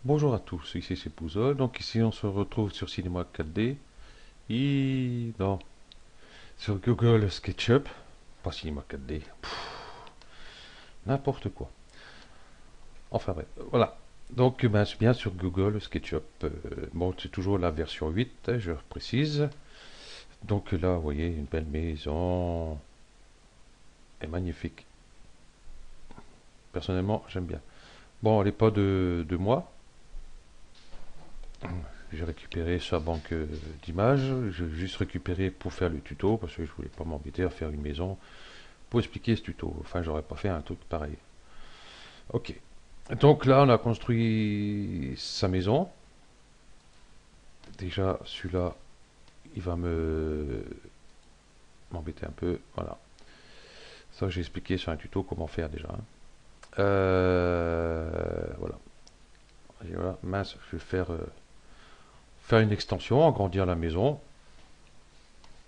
Bonjour à tous, ici c'est Pouzol. Donc ici on se retrouve sur Cinema 4D. Non, sur Google SketchUp. Pas Cinema 4D. N'importe quoi. Enfin bref, voilà. Donc ben, c'est bien sur Google SketchUp. Bon, c'est toujours la version 8, hein, je précise. Donc là, vous voyez, une belle maison. Elle est magnifique. Personnellement, j'aime bien. Bon, elle n'est pas de moi. J'ai récupéré sa banque d'images. J'ai juste récupéré pour faire le tuto parce que je voulais pas m'embêter à faire une maison pour expliquer ce tuto. Enfin, j'aurais pas fait un truc pareil. Ok. Donc là, on a construit sa maison. Déjà, celui-là, il va m'embêter un peu. Voilà. Ça, j'ai expliqué sur un tuto comment faire déjà, hein. Voilà. Et voilà. Mince, je vais faire une extension, agrandir la maison,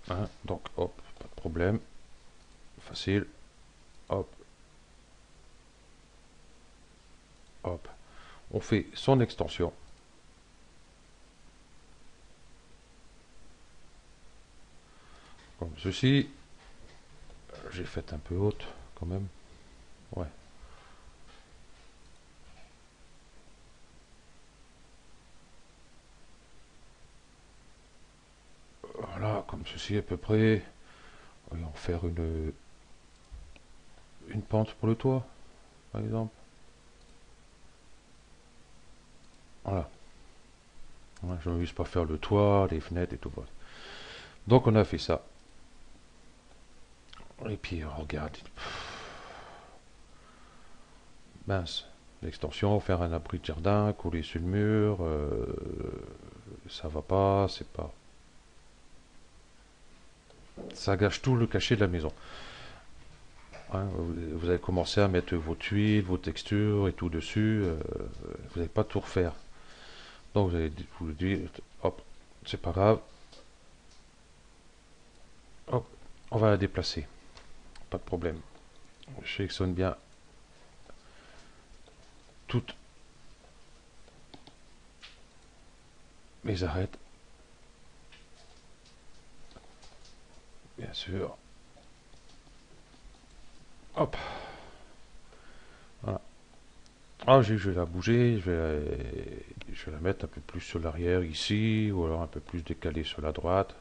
hein. Donc, hop, pas de problème. Facile. Hop, hop. On fait son extension. Comme ceci. J'ai fait un peu haute quand même. Ouais. Voilà, comme ceci à peu près. Voyons faire une pente pour le toit, par exemple. Voilà. Ouais, je ne vais pas faire le toit, les fenêtres et tout. Voilà. Donc on a fait ça. Et puis regarde. Mince. L'extension, faire un abri de jardin, coller sur le mur. Ça va pas, c'est pas. Ça gâche tout le cachet de la maison, hein. Vous allez commencer à mettre vos tuiles, vos textures et tout dessus. Vous n'allez pas tout refaire. Donc vous allez vous dire, hop, c'est pas grave. Hop, on va la déplacer. Pas de problème. Je sélectionne bien toutes mes arêtes, bien sûr. Hop, voilà. Ah, je vais la bouger, je vais la mettre un peu plus sur l'arrière ici, ou alors un peu plus décalée sur la droite.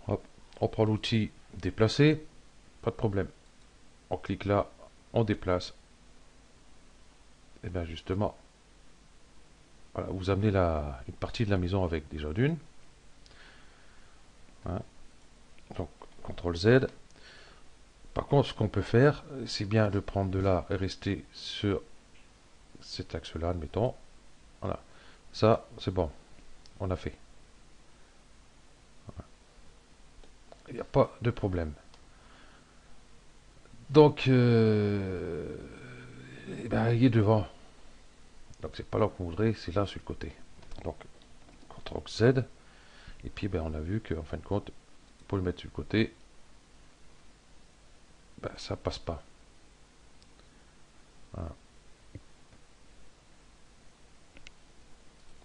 Hop, on prend l'outil déplacer, pas de problème. On clique là, on déplace. Et bien justement, voilà, vous amenez une partie de la maison avec déjà d'une, hein. Donc, CTRL Z. Par contre, ce qu'on peut faire, c'est bien de prendre de là et rester sur cet axe-là, admettons. Voilà. Ça, c'est bon. On a fait. Il n'y a pas de problème. Donc, eh ben, il est devant. Donc, c'est pas là qu'on voudrait, c'est là sur le côté. Donc, CTRL Z. Et puis, ben, on a vu qu'en fin de compte, pour le mettre sur le côté, ben, ça passe pas. Voilà.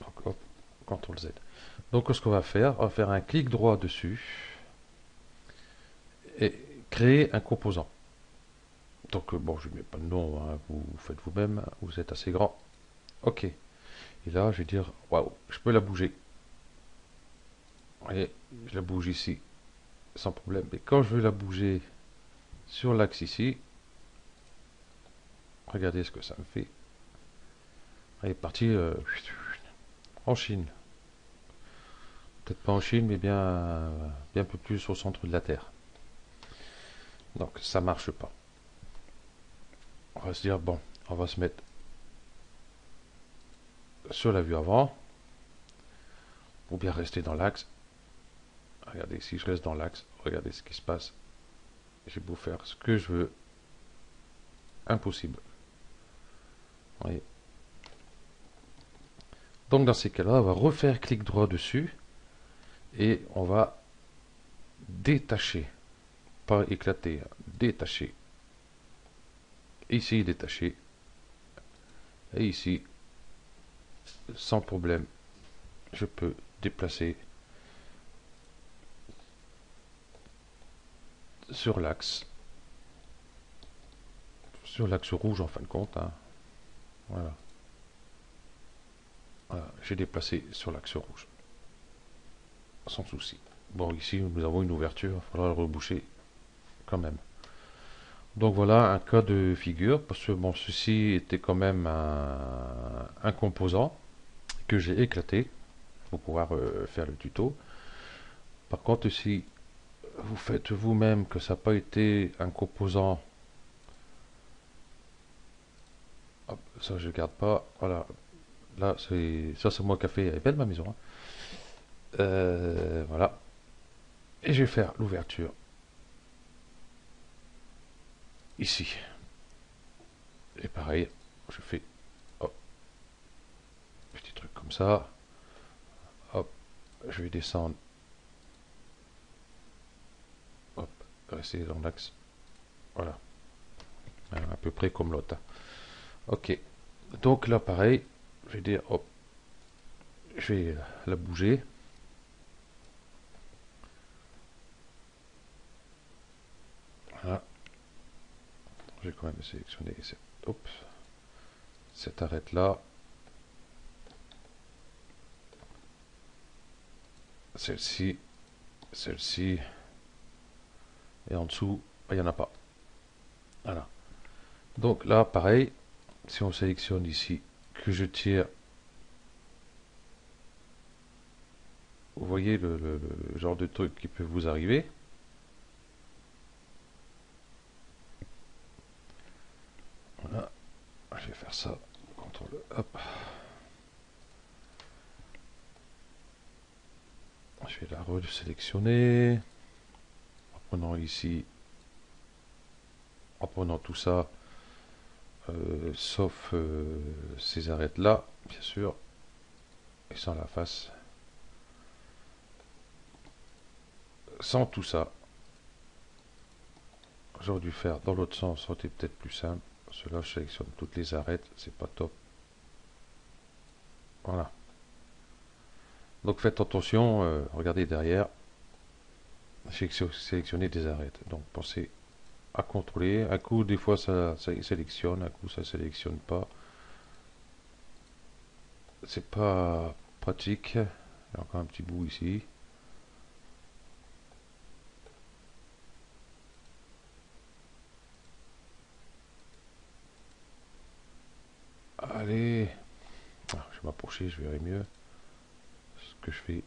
Donc, hop, CTRL Z. Donc, ce qu'on va faire, on va faire un clic droit dessus et créer un composant. Donc, bon, je ne mets pas de nom, hein, vous faites vous-même, vous êtes assez grand. Ok. Et là, je vais dire, waouh, je peux la bouger. Vous voyez, je la bouge ici, sans problème. Mais quand je veux la bouger sur l'axe ici, regardez ce que ça me fait. Elle est partie en Chine. Peut-être pas en Chine, mais bien un peu plus au centre de la Terre. Donc, ça marche pas. On va se dire, bon, on va se mettre sur la vue avant, ou bien rester dans l'axe. Regardez, si je reste dans l'axe, regardez ce qui se passe. J'ai beau faire ce que je veux, impossible. Vous voyez. Donc dans ces cas-là, on va refaire clic droit dessus et on va détacher, pas éclater, détacher. Ici, détacher. Et ici, sans problème, je peux déplacer sur l'axe rouge en fin de compte, hein. Voilà. Voilà, j'ai déplacé sur l'axe rouge, sans souci. Bon, ici, nous avons une ouverture, il faudra le reboucher quand même. Donc voilà un cas de figure, parce que bon, ceci était quand même un composant que j'ai éclaté pour pouvoir faire le tuto. Par contre, si vous faites vous-même que ça n'a pas été un composant, hop, ça je garde pas, voilà, là c'est moi qui ai fait, elle est belle ma maison, hein. Voilà, et je vais faire l'ouverture ici. Et pareil, je fais hop, petit truc comme ça. Hop, je vais descendre. Hop, rester dans l'axe. Voilà, à peu près comme l'autre. Ok, donc là pareil, je vais dire hop, je vais la bouger. Voilà, je vais quand même sélectionner cette arête là. Celle-ci, celle-ci, et en dessous, il n'y en a pas. Voilà. Donc là, pareil, si on sélectionne ici, que je tire, vous voyez le genre de truc qui peut vous arriver. Voilà, je vais faire ça, CTRL, hop. Je vais la resélectionner, en prenant ici, en prenant tout ça, sauf ces arêtes là, bien sûr, et sans la face, sans tout ça. J'aurais dû faire dans l'autre sens, ça aurait été peut-être plus simple. Cela, je sélectionne toutes les arêtes, c'est pas top. Voilà. Donc faites attention, regardez derrière, j'ai sélectionné des arêtes. Donc pensez à contrôler. Un coup, des fois, ça sélectionne, un coup, ça sélectionne pas. C'est pas pratique. Il y a encore un petit bout ici. Allez. Ah, je vais m'approcher, je verrai mieux ce que je fais.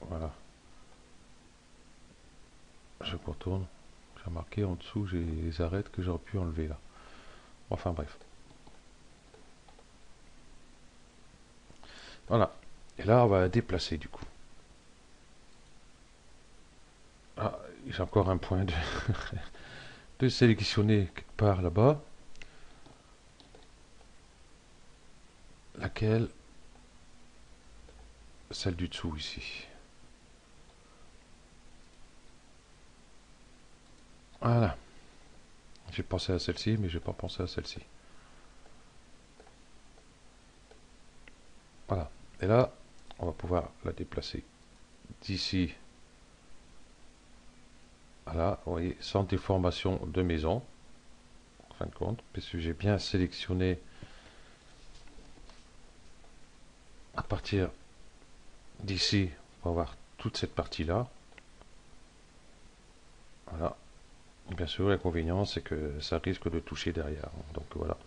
Voilà. Je contourne. J'ai remarqué en dessous, j'ai les arêtes que j'aurais pu enlever là. Enfin bref. Voilà. Et là, on va déplacer du coup. Ah, j'ai encore un point de sélectionner quelque part là-bas. Laquelle? Celle du dessous ici. Voilà. J'ai pensé à celle-ci, mais j'ai pas pensé à celle-ci. Voilà. Et là, on va pouvoir la déplacer d'ici à là, vous voyez, sans déformation de maison, en fin de compte, puisque j'ai bien sélectionné à partir d'ici, on va voir toute cette partie-là. Voilà. Bien sûr, l'inconvénient, c'est que ça risque de toucher derrière. Donc voilà.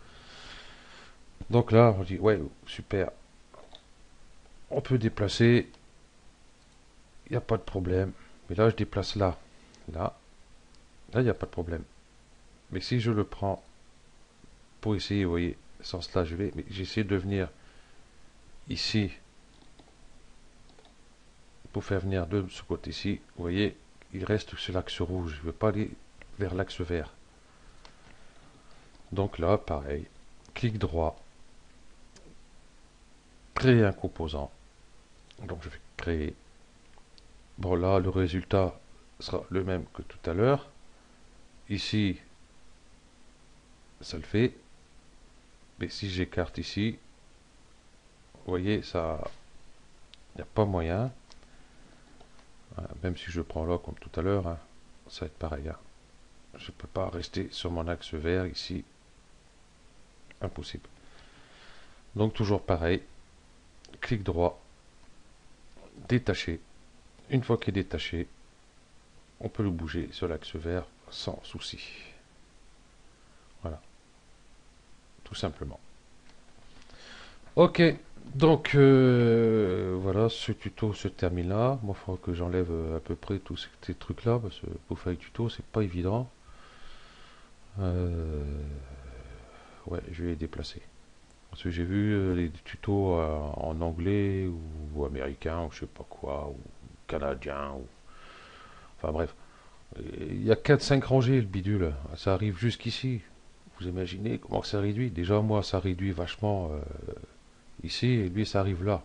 Donc là, on dit, ouais, super. On peut déplacer, il n'y a pas de problème. Mais là, je déplace là. Là, il n'y a pas de problème. Mais si je le prends pour essayer, vous voyez, sans cela, mais j'essaie de venir ici pour faire venir de ce côté-ci. Vous voyez, il reste sur l'axe rouge. Je ne veux pas aller vers l'axe vert. Donc là, pareil, clic droit, créer un composant. Donc je vais créer. Bon là, le résultat sera le même que tout à l'heure. Ici, ça le fait. Mais si j'écarte ici, Vous voyez, ça, il n'y a pas moyen. Même si je prends là comme tout à l'heure, hein, ça va être pareil. Hein. Je ne peux pas rester sur mon axe vert ici. Impossible. Donc toujours pareil. Clic droit. Détacher. Une fois qu'il est détaché, on peut le bouger sur l'axe vert sans souci. Voilà. Tout simplement. Ok. Donc voilà, ce tuto se termine là. Moi, il faudra que j'enlève à peu près tous ces trucs là, parce que pour faire le tuto, c'est pas évident. Ouais, je vais les déplacer. Parce que j'ai vu les tutos en anglais ou américain ou je sais pas quoi, ou canadien, ou... Enfin bref. Il y a 4-5 rangées le bidule. Ça arrive jusqu'ici. Vous imaginez comment ça réduit? Déjà moi ça réduit vachement ici et lui ça arrive là.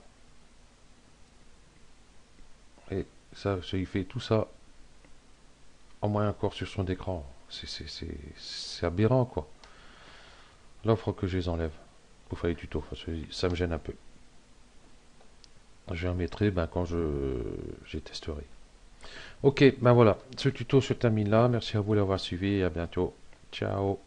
Et ça, il fait tout ça en moins encore sur son écran. C'est aberrant quoi. Là il faudra que je les enlève pour faire les tutos. Parce que ça me gêne un peu. Je les remettrai ben, quand je testerai. Ok, ben voilà, ce tuto se termine là. Merci à vous d'avoir suivi et à bientôt. Ciao.